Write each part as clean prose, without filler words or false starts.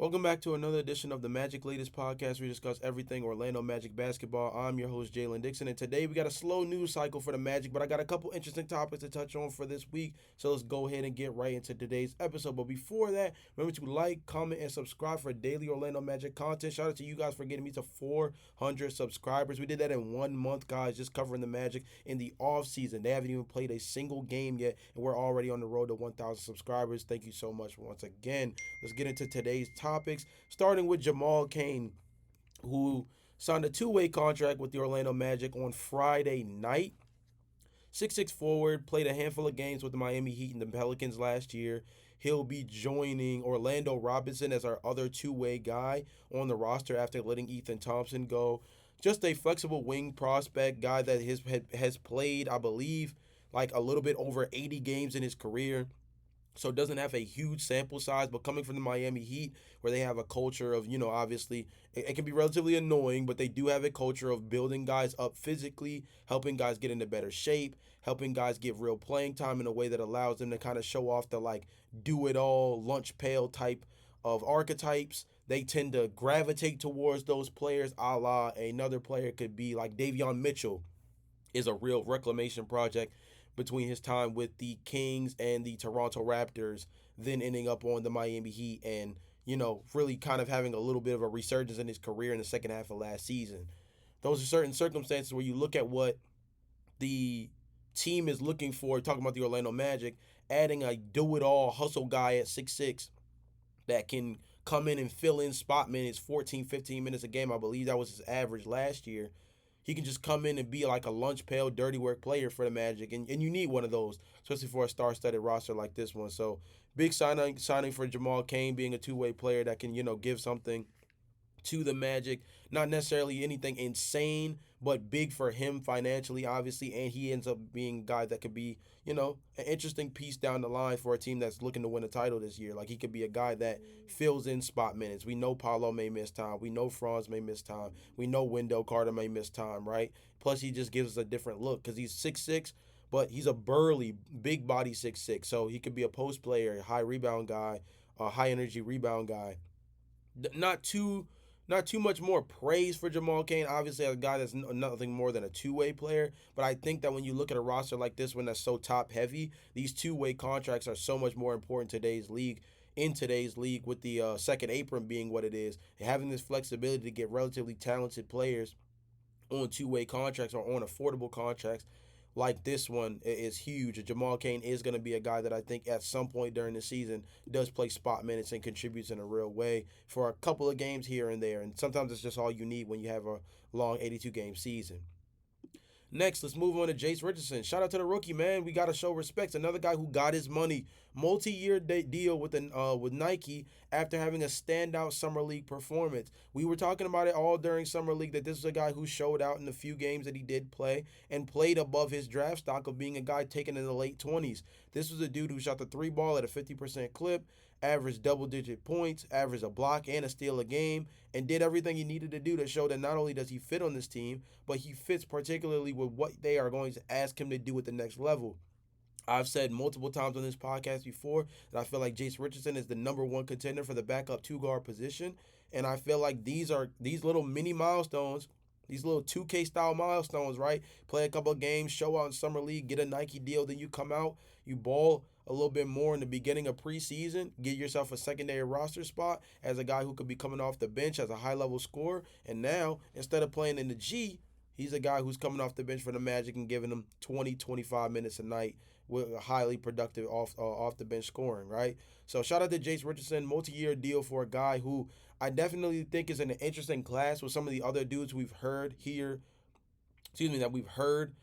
Welcome back to another edition of the Magic Latest Podcast. We discuss everything Orlando Magic basketball. I'm your host, Jalon Dixon, and today we got a slow news cycle for the Magic, but I got a couple interesting topics to touch on for this week. So let's go ahead and get right into today's episode. But before that, remember to like, comment, and subscribe for daily Orlando Magic content. Shout out to you guys for getting me to 400 subscribers. We did that in 1 month, guys, just covering the Magic in the offseason. They haven't even played a single game yet, and we're already on the road to 1,000 subscribers. Thank you so much once again. Let's get into today's topics, starting with Jamal Cain, who signed a two-way contract with the Orlando Magic on Friday night. 6'6" forward, played a handful of games with the Miami Heat and the Pelicans last year. He'll be joining Orlando Robinson as our other two-way guy on the roster after letting Ethan Thompson go. Just a flexible wing prospect, guy that has played, I believe, like a little bit over 80 games in his career. So it doesn't have a huge sample size, but coming from the Miami Heat, where they have a culture of, obviously it can be relatively annoying, but they do have a culture of building guys up physically, helping guys get into better shape, helping guys get real playing time in a way that allows them to kind of show off the like do it all lunch pail type of archetypes. They tend to gravitate towards those players, a la another player could be like Davion Mitchell is a real reclamation project between his time with the Kings and the Toronto Raptors, then ending up on the Miami Heat and, really kind of having a little bit of a resurgence in his career in the second half of last season. Those are certain circumstances where you look at what the team is looking for, talking about the Orlando Magic, adding a do-it-all hustle guy at 6'6" that can come in and fill in spot minutes, 14, 15 minutes a game. I believe that was his average last year. He can just come in and be like a lunch pail, dirty work player for the Magic, and you need one of those, especially for a star-studded roster like this one. So big signing for Jamal Cain, being a two-way player that can give something to the Magic. Not necessarily anything insane, but big for him financially, obviously, and he ends up being a guy that could be, an interesting piece down the line for a team that's looking to win a title this year. Like, he could be a guy that fills in spot minutes. We know Paolo may miss time. We know Franz may miss time. We know Wendell Carter may miss time, right? Plus, he just gives us a different look because he's 6'6", but he's a burly, big body 6'6", so he could be a post player, high rebound guy, a high energy rebound guy. Not too much more praise for Jamal Cain. Obviously, a guy that's nothing more than a two-way player. But I think that when you look at a roster like this one that's so top-heavy, these two-way contracts are so much more important in today's league. In today's league, with the second apron being what it is, and having this flexibility to get relatively talented players on two-way contracts or on affordable contracts like this one is huge. Jamal Cain is going to be a guy that I think at some point during the season does play spot minutes and contributes in a real way for a couple of games here and there. And sometimes it's just all you need when you have a long 82-game season. Next, let's move on to Jace Richardson. Shout out to the rookie, man. We got to show respect. Another guy who got his money. Multi-year deal with Nike after having a standout summer league performance. We were talking about it all during summer league that this was a guy who showed out in the few games that he did play and played above his draft stock of being a guy taken in the late 20s. This was a dude who shot the three ball at a 50% clip, averaged double-digit points, averaged a block and a steal a game, and did everything he needed to do to show that not only does he fit on this team, but he fits particularly with what they are going to ask him to do at the next level. I've said multiple times on this podcast before that I feel like Jace Richardson is the number one contender for the backup two-guard position, and I feel like these little mini milestones, these little 2K style milestones, right? Play a couple of games, show out in summer league, get a Nike deal, then you come out, you ball a little bit more in the beginning of preseason, get yourself a secondary roster spot as a guy who could be coming off the bench as a high-level scorer, and now, instead of playing in the G, he's a guy who's coming off the bench for the Magic and giving them 20, 25 minutes a night with a highly productive off the bench scoring, right? So shout out to Jace Richardson, multi-year deal for a guy who I definitely think is in an interesting class with some of the other dudes we've heard here, that we've heard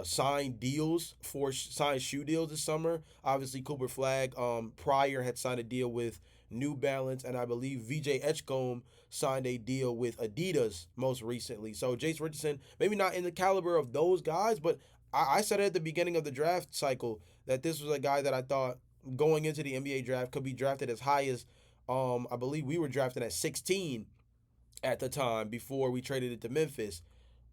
sign deals for signed shoe deals this summer. Obviously, Cooper Flag prior had signed a deal with New Balance, and I believe VJ Edgecombe signed a deal with Adidas most recently. So Jace Richardson, maybe not in the caliber of those guys, but I said at the beginning of the draft cycle that this was a guy that I thought going into the NBA draft could be drafted as high as I believe we were drafted at 16 at the time before we traded it to Memphis.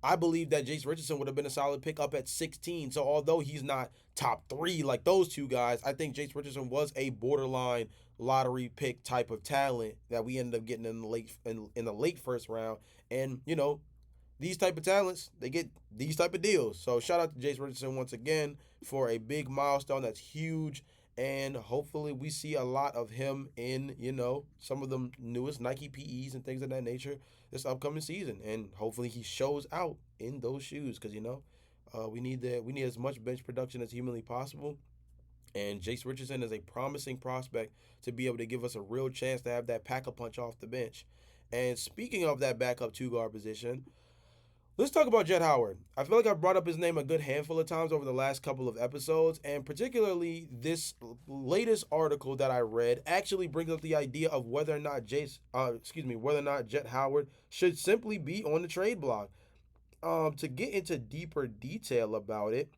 I believe that Jace Richardson would have been a solid pick up at 16. So although he's not top three like those two guys, I think Jace Richardson was a borderline lottery pick type of talent that we ended up getting in the late first round. And these type of talents, they get these type of deals. So shout out to Jace Richardson once again for a big milestone that's huge. And hopefully we see a lot of him in, some of the newest Nike PEs and things of that nature this upcoming season. And hopefully he shows out in those shoes because, we need as much bench production as humanly possible. And Jace Richardson is a promising prospect to be able to give us a real chance to have that pack a punch off the bench. And speaking of that backup two guard position, let's talk about Jett Howard. I feel like I've brought up his name a good handful of times over the last couple of episodes, and particularly this latest article that I read actually brings up the idea of whether or not Jett Howard should simply be on the trade block. To get into deeper detail about it,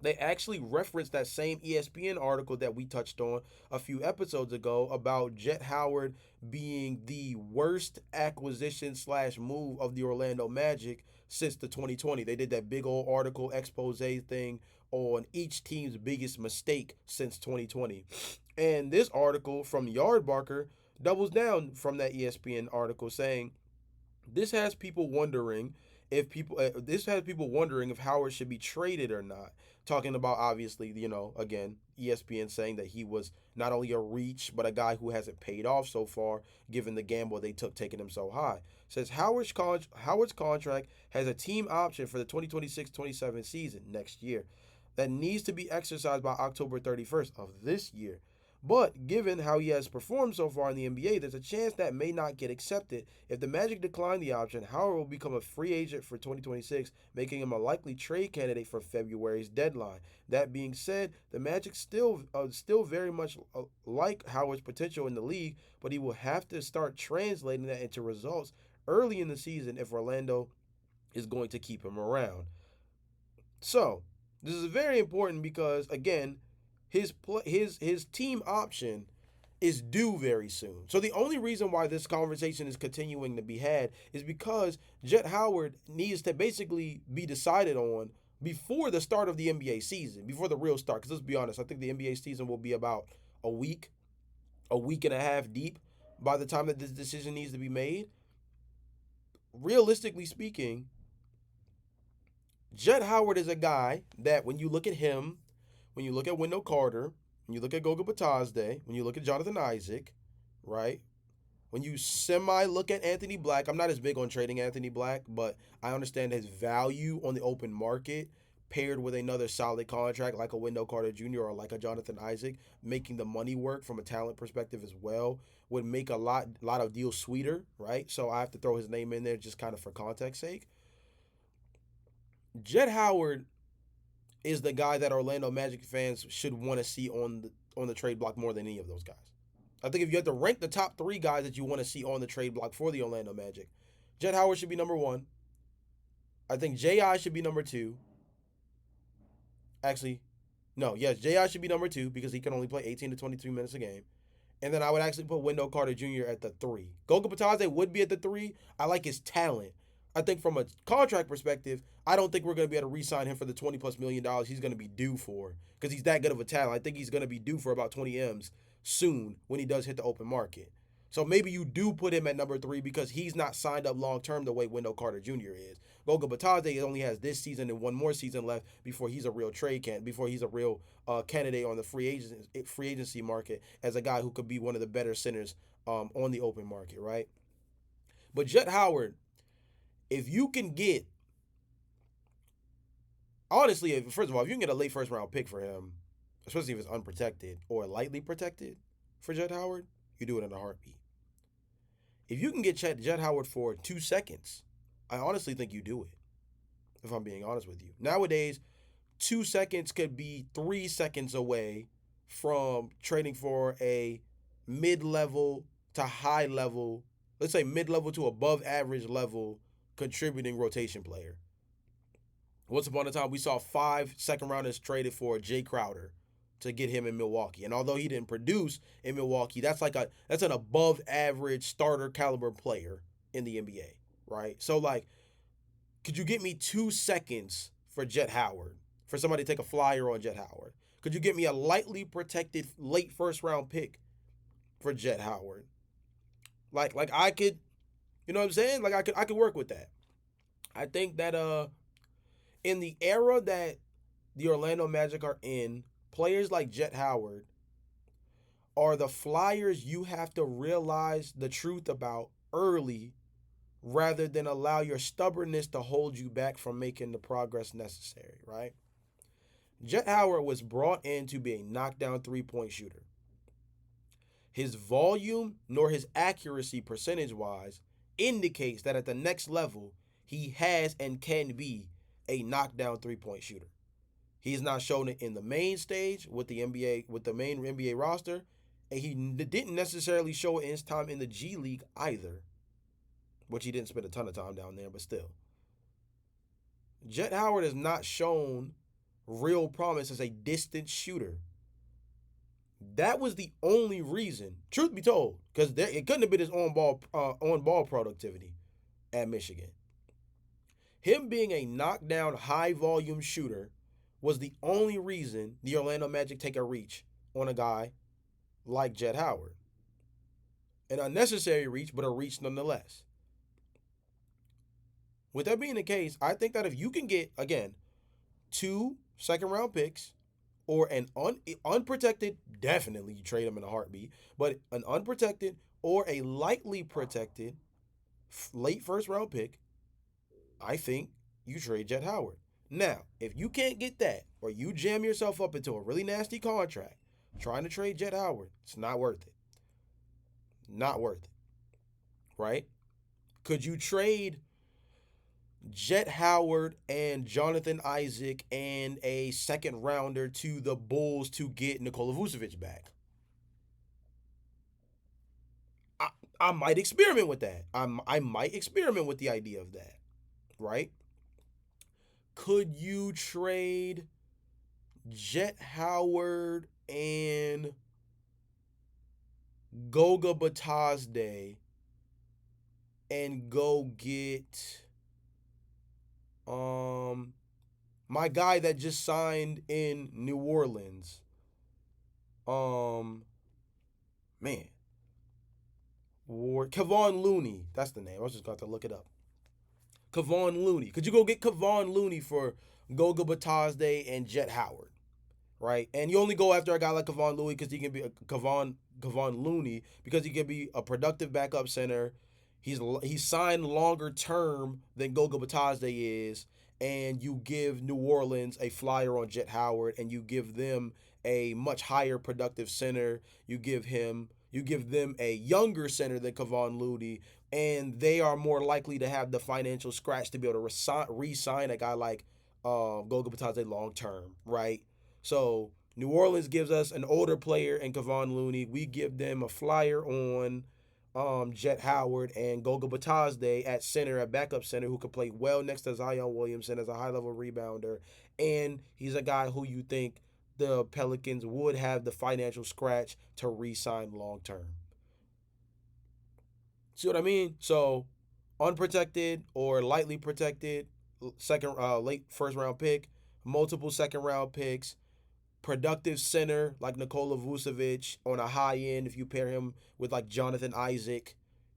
they actually referenced that same ESPN article that we touched on a few episodes ago about Jett Howard being the worst acquisition slash move of the Orlando Magic since the 2020. They did that big old article expose thing on each team's biggest mistake since 2020. And this article from Yardbarker doubles down from that ESPN article saying this has people wondering if Howard should be traded or not. Talking about obviously, again, ESPN saying that he was not only a reach but a guy who hasn't paid off so far, given the gamble they took taking him so high. Says Howard's contract has a team option for the 2026-27 season next year that needs to be exercised by October 31st of this year. But given how he has performed so far in the NBA, there's a chance that may not get accepted. If the Magic decline the option, Howard will become a free agent for 2026, making him a likely trade candidate for February's deadline. That being said, the Magic still very much like Howard's potential in the league, but he will have to start translating that into results early in the season if Orlando is going to keep him around. So, this is very important because, again, his team option is due very soon. So the only reason why this conversation is continuing to be had is because Jett Howard needs to basically be decided on before the start of the NBA season, before the real start. Because let's be honest, I think the NBA season will be about a week and a half deep by the time that this decision needs to be made. Realistically speaking, Jett Howard is a guy that when you look at him, when you look at Wendell Carter, when you look at Goga Batazde, when you look at Jonathan Isaac, right? When you look at Anthony Black, I'm not as big on trading Anthony Black, but I understand his value on the open market paired with another solid contract like a Wendell Carter Jr. or like a Jonathan Isaac, making the money work from a talent perspective as well would make a lot of deals sweeter, right? So I have to throw his name in there just kind of for context sake. Jett Howard is the guy that Orlando Magic fans should want to see on the trade block more than any of those guys. I think if you had to rank the top three guys that you want to see on the trade block for the Orlando Magic, Jett Howard should be number one. I think J.I. should be number two. Actually, no, yes, J.I. should be number two because he can only play 18 to 23 minutes a game. And then I would actually put Wendell Carter Jr. at the three. Goga Batazde would be at the three. I like his talent. I think from a contract perspective, I don't think we're going to be able to re-sign him for the $20+ million he's going to be due for because he's that good of a talent. I think he's going to be due for about 20 M's soon when he does hit the open market. So maybe you do put him at number three because he's not signed up long-term the way Wendell Carter Jr. is. Goga Batazde only has this season and one more season left before he's a real before he's a real candidate on the free agency market as a guy who could be one of the better centers on the open market, right? But Jett Howard, if you can get, honestly, first of all, if you can get a late first round pick for him, especially if it's unprotected or lightly protected for Jett Howard, you do it in a heartbeat. If you can get Jett Howard for 2 seconds, I honestly think you do it, if I'm being honest with you. Nowadays, 2 seconds could be 3 seconds away from trading for a mid-level to high-level, let's say mid-level to above average level contributing rotation player. Once upon a time, we saw 5 second-rounders traded for Jay Crowder to get him in Milwaukee. And although he didn't produce in Milwaukee, that's an above-average starter caliber player in the NBA, right? So, could you get me 2 seconds for Jett Howard, for somebody to take a flyer on Jett Howard? Could you get me a lightly protected late first-round pick for Jett Howard. Like I could, you know what I'm saying? Like I could work with that. I think that in the era that the Orlando Magic are in, players like Jett Howard are the flyers you have to realize the truth about early rather than allow your stubbornness to hold you back from making the progress necessary, right? Jett Howard was brought in to be a knockdown three-point shooter. His volume nor his accuracy percentage wise indicates that at the next level, he has and can be a knockdown three-point shooter. He's not shown it in the main stage with the NBA, with the main NBA roster, and he didn't necessarily show it in his time in the G League either, which he didn't spend a ton of time down there, but still. Jett Howard has not shown real promise as a distant shooter. That was the only reason, truth be told, because it couldn't have been his on ball productivity at Michigan. Him being a knockdown, high volume shooter was the only reason the Orlando Magic take a reach on a guy like Jett Howard. An unnecessary reach, but a reach nonetheless. With that being the case, I think that if you can get, again, 2 second-round picks or an unprotected, definitely you trade him in a heartbeat, but an unprotected or a lightly protected late first-round pick, I think you trade Jett Howard. Now, if you can't get that or you jam yourself up into a really nasty contract trying to trade Jett Howard, it's not worth it. Not worth it. Right? Could you trade Jett Howard and Jonathan Isaac and a second rounder to the Bulls to get Nikola Vucevic back? I might experiment with that. I might experiment with the idea of that. Right? Could you trade Jett Howard and Goga Batazde and go get my guy that just signed in New Orleans? Man. Kevon Looney. That's the name. I was just going to look it up. Kevon Looney. Could you go get Kevon Looney for Goga Batazde and Jett Howard? Right? And you only go after a guy like Kevon Looney because he can be a Kevon Looney because he can be a productive backup center. He's signed longer term than Goga Batazde is, and you give New Orleans a flyer on Jett Howard, and you give them a much higher productive center. You give them a younger center than Kevon Looney, and they are more likely to have the financial scratch to be able to re-sign a guy like Goga Batazde long term, right? So New Orleans gives us an older player in Kevon Looney. We give them a flyer on Jett Howard and Goga Batazde at center, at backup center, who can play well next to Zion Williamson as a high-level rebounder. And he's a guy who you think the Pelicans would have the financial scratch to re-sign long-term. See what I mean? So unprotected or lightly protected late first-round pick, multiple second-round picks, productive center like Nikola Vucevic on a high end if you pair him with like Jonathan Isaac,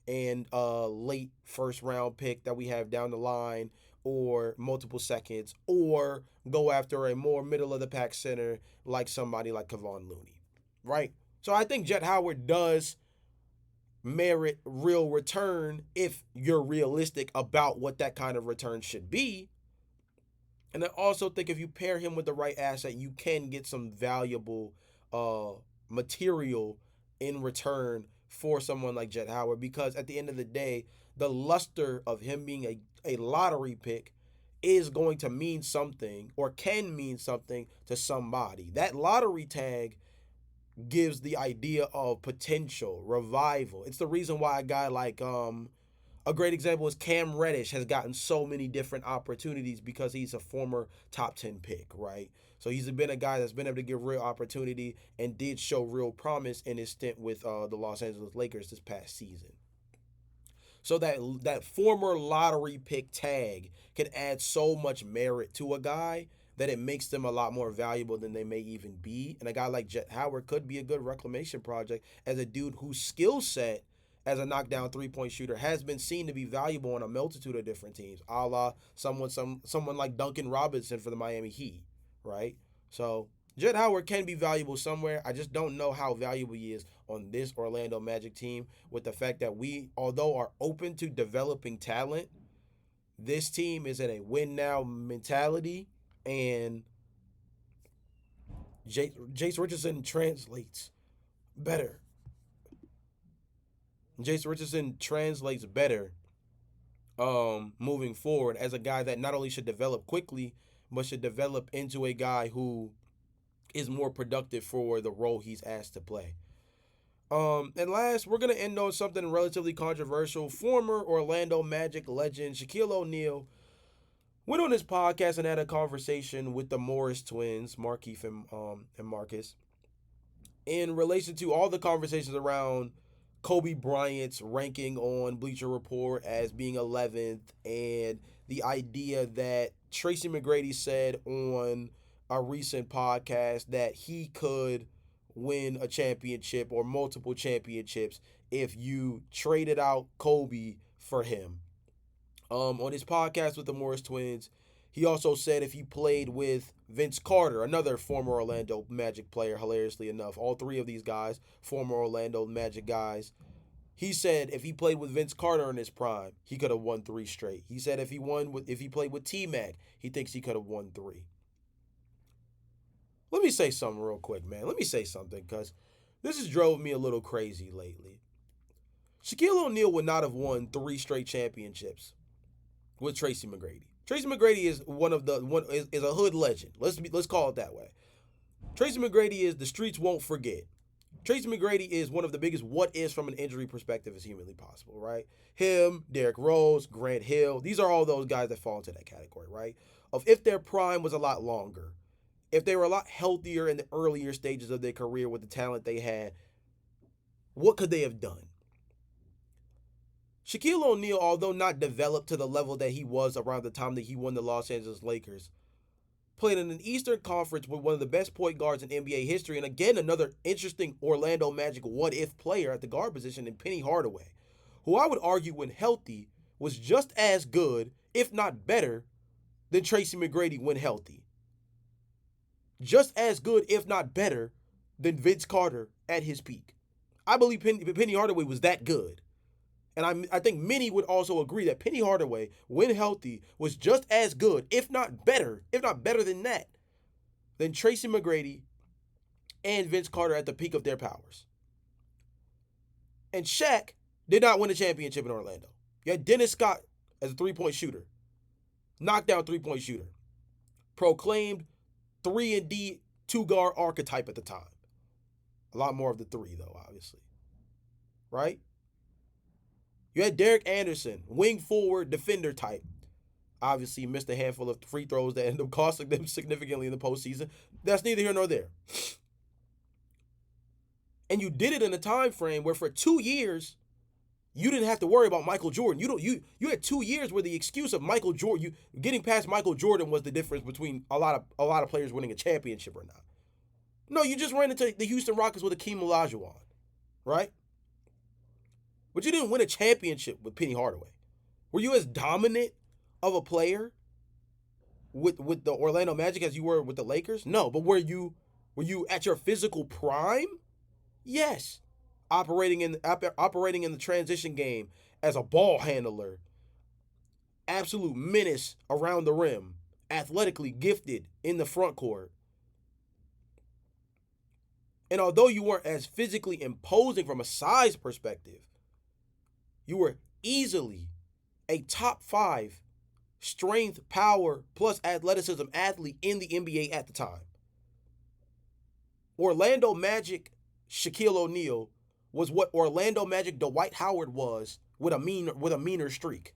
and a late first round pick that we have down the line, or multiple seconds, or go after a more middle of the pack center like somebody like Kevon Looney, right? So I think Jett Howard does merit real return if you're realistic about what that kind of return should be. And I also think if you pair him with the right asset, you can get some valuable material in return for someone like Jett Howard, because at the end of the day, the luster of him being a lottery pick is going to mean something, or can mean something to somebody. That lottery tag gives the idea of potential, revival. It's the reason why a guy like a great example is Cam Reddish has gotten so many different opportunities because he's a former top 10 pick, right? So he's been a guy that's been able to give real opportunity and did show real promise in his stint with the Los Angeles Lakers this past season. So that former lottery pick tag can add so much merit to a guy that it makes them a lot more valuable than they may even be. And a guy like Jett Howard could be a good reclamation project as a dude whose skill set as a knockdown three-point shooter has been seen to be valuable on a multitude of different teams, a la someone like Duncan Robinson for the Miami Heat, right? So Jett Howard can be valuable somewhere. I just don't know how valuable he is on this Orlando Magic team, with the fact that we, although are open to developing talent, this team is in a win now mentality, and Jace Richardson translates better. Jace Richardson translates better moving forward as a guy that not only should develop quickly, but should develop into a guy who is more productive for the role he's asked to play. And last, we're going to end on something relatively controversial. Former Orlando Magic legend Shaquille O'Neal went on his podcast and had a conversation with the Morris twins, Markieff and Marcus, in relation to all the conversations around Kobe Bryant's ranking on Bleacher Report as being 11th, and the idea that Tracy McGrady said on a recent podcast that he could win a championship or multiple championships if you traded out Kobe for him. On his podcast with the Morris twins, he also said if he played with Vince Carter, another former Orlando Magic player, hilariously enough, all three of these guys, former Orlando Magic guys, he said if he played with Vince Carter in his prime, he could have won 3 straight. He said if he played with T-Mac, he thinks he could have won 3. Let me say something real quick, man. Let me say something, because this has drove me a little crazy lately. Shaquille O'Neal would not have won 3 straight championships with Tracy McGrady. Tracy McGrady is is a hood legend. Let's call it that way. Tracy McGrady is the streets won't forget. Tracy McGrady is one of the biggest what ifs from an injury perspective as humanly possible, right? Him, Derrick Rose, Grant Hill, these are all those guys that fall into that category, right? Of if their prime was a lot longer, if they were a lot healthier in the earlier stages of their career with the talent they had, what could they have done? Shaquille O'Neal, although not developed to the level that he was around the time that he won the Los Angeles Lakers, played in an Eastern Conference with one of the best point guards in NBA history, and again, another interesting Orlando Magic what-if player at the guard position in Penny Hardaway, who I would argue when healthy was just as good, if not better, than Tracy McGrady when healthy. Just as good, if not better, than Vince Carter at his peak. I believe Penny Hardaway was that good. And I think many would also agree that Penny Hardaway, when healthy, was just as good, if not better than that, than Tracy McGrady and Vince Carter at the peak of their powers. And Shaq did not win a championship in Orlando. You had Dennis Scott as a three-point shooter, knockdown three-point shooter, proclaimed 3-and-D two-guard archetype at the time. A lot more of the 3, though, obviously. Right? You had Derek Anderson, wing forward defender type. Obviously, missed a handful of free throws that ended up costing them significantly in the postseason. That's neither here nor there. And you did it in a time frame where for 2 years, you didn't have to worry about Michael Jordan. You had 2 years where the excuse of Michael Jordan, getting past Michael Jordan was the difference between a lot of players winning a championship or not. No, you just ran into the Houston Rockets with Akeem Olajuwon, right? But you didn't win a championship with Penny Hardaway. Were you as dominant of a player with the Orlando Magic as you were with the Lakers? No, but were you at your physical prime? Yes. Operating in the transition game as a ball handler, absolute menace around the rim, athletically gifted in the front court. And although you weren't as physically imposing from a size perspective, you were easily a top 5 strength, power, plus athleticism athlete in the NBA at the time. Orlando Magic Shaquille O'Neal was what Orlando Magic Dwight Howard was with a meaner streak.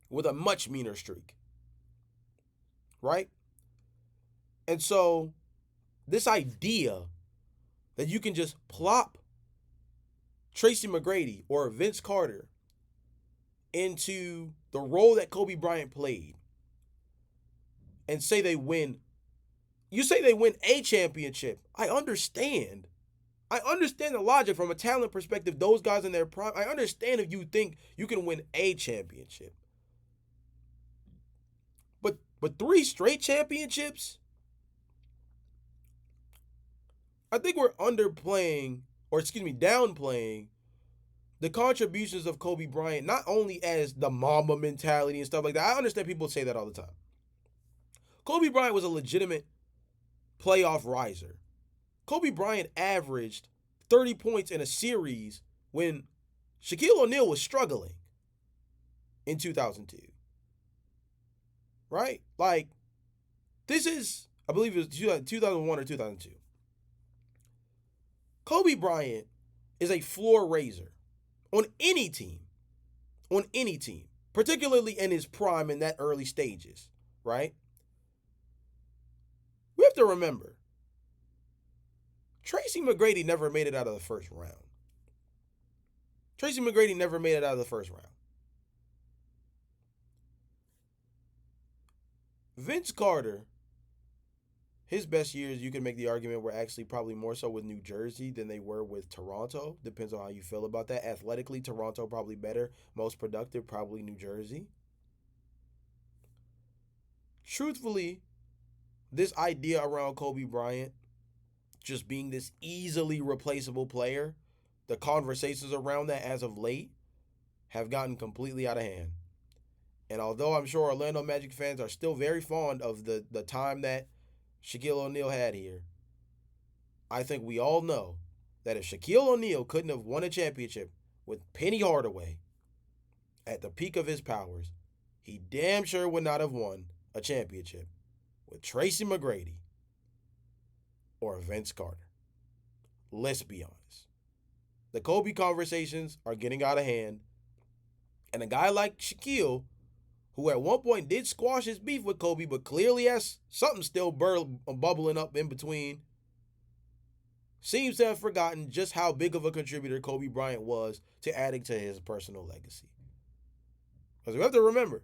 With a much meaner streak. Right? And so this idea that you can just plop Tracy McGrady or Vince Carter into the role that Kobe Bryant played and say they win. You say they win a championship. I understand. I understand the logic from a talent perspective. Those guys in their prime. I understand if you think you can win a championship. But 3 straight championships? I think we're downplaying the contributions of Kobe Bryant, not only as the Mamba mentality and stuff like that. I understand people say that all the time. Kobe Bryant was a legitimate playoff riser. Kobe Bryant averaged 30 points in a series when Shaquille O'Neal was struggling in 2002. Right? Like, this is, I believe it was 2001 or 2002. Kobe Bryant is a floor raiser on any team, particularly in his prime in that early stages, right? We have to remember, Tracy McGrady never made it out of the first round. Vince Carter, his best years, you can make the argument, were actually probably more so with New Jersey than they were with Toronto. Depends on how you feel about that. Athletically, Toronto probably better. Most productive, probably New Jersey. Truthfully, this idea around Kobe Bryant just being this easily replaceable player, the conversations around that as of late have gotten completely out of hand. And although I'm sure Orlando Magic fans are still very fond of the time that Shaquille O'Neal had here, I think we all know that if Shaquille O'Neal couldn't have won a championship with Penny Hardaway at the peak of his powers, he damn sure would not have won a championship with Tracy McGrady or Vince Carter. Let's be honest. The Kobe conversations are getting out of hand, and a guy like Shaquille, who at one point did squash his beef with Kobe, but clearly has something still bubbling up in between, seems to have forgotten just how big of a contributor Kobe Bryant was to adding to his personal legacy. Because we have to remember,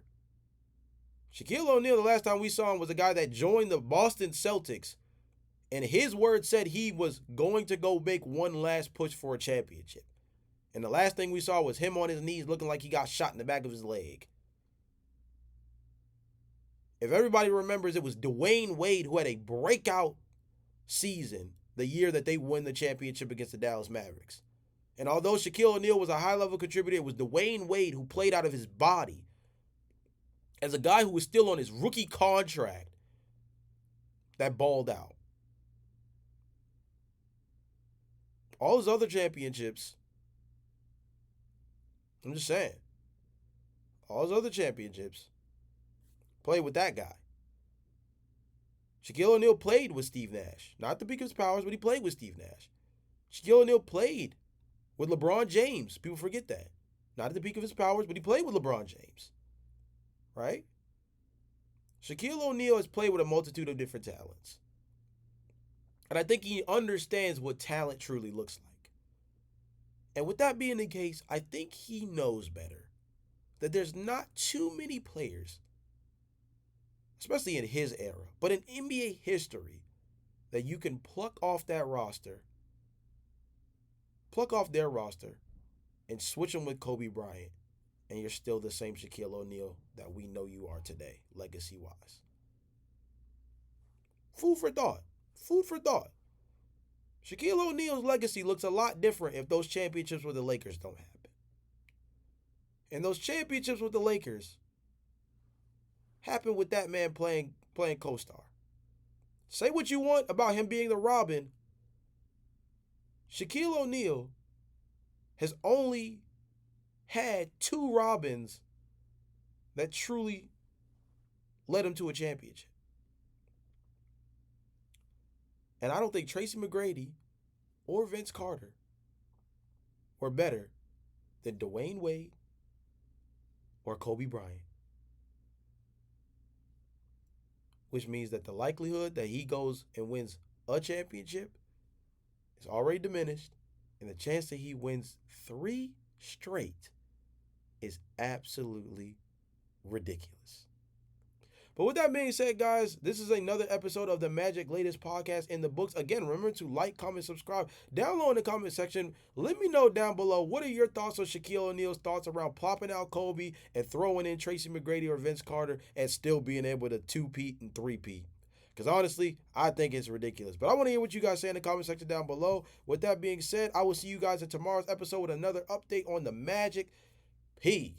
Shaquille O'Neal, the last time we saw him, was a guy that joined the Boston Celtics, and his word said he was going to go make one last push for a championship. And the last thing we saw was him on his knees looking like he got shot in the back of his leg. If everybody remembers, it was Dwayne Wade who had a breakout season the year that they won the championship against the Dallas Mavericks. And although Shaquille O'Neal was a high-level contributor, it was Dwayne Wade who played out of his body as a guy who was still on his rookie contract that balled out. All his other championships, I'm just saying, all his other championships played with that guy. Shaquille O'Neal played with Steve Nash. Not at the peak of his powers, but he played with Steve Nash. Shaquille O'Neal played with LeBron James. People forget that. Not at the peak of his powers, but he played with LeBron James. Right? Shaquille O'Neal has played with a multitude of different talents. And I think he understands what talent truly looks like. And with that being the case, I think he knows better that there's not too many players, especially in his era, but in NBA history, that you can pluck off their roster, and switch them with Kobe Bryant, and you're still the same Shaquille O'Neal that we know you are today, legacy-wise. Food for thought. Shaquille O'Neal's legacy looks a lot different if those championships with the Lakers don't happen. And those championships with the Lakers happen with that man playing co-star. Say what you want about him being the Robin. Shaquille O'Neal has only had 2 Robins that truly led him to a championship. And I don't think Tracy McGrady or Vince Carter were better than Dwayne Wade or Kobe Bryant. Which means that the likelihood that he goes and wins a championship is already diminished, and the chance that he wins 3 straight is absolutely ridiculous. But with that being said, guys, this is another episode of the Magic Latest Podcast in the books. Again, remember to like, comment, subscribe. Down low in the comment section, let me know down below, what are your thoughts on Shaquille O'Neal's thoughts around plopping out Kobe and throwing in Tracy McGrady or Vince Carter and still being able to two-peat and three-peat? Because honestly, I think it's ridiculous. But I want to hear what you guys say in the comment section down below. With that being said, I will see you guys in tomorrow's episode with another update on the Magic. Peace.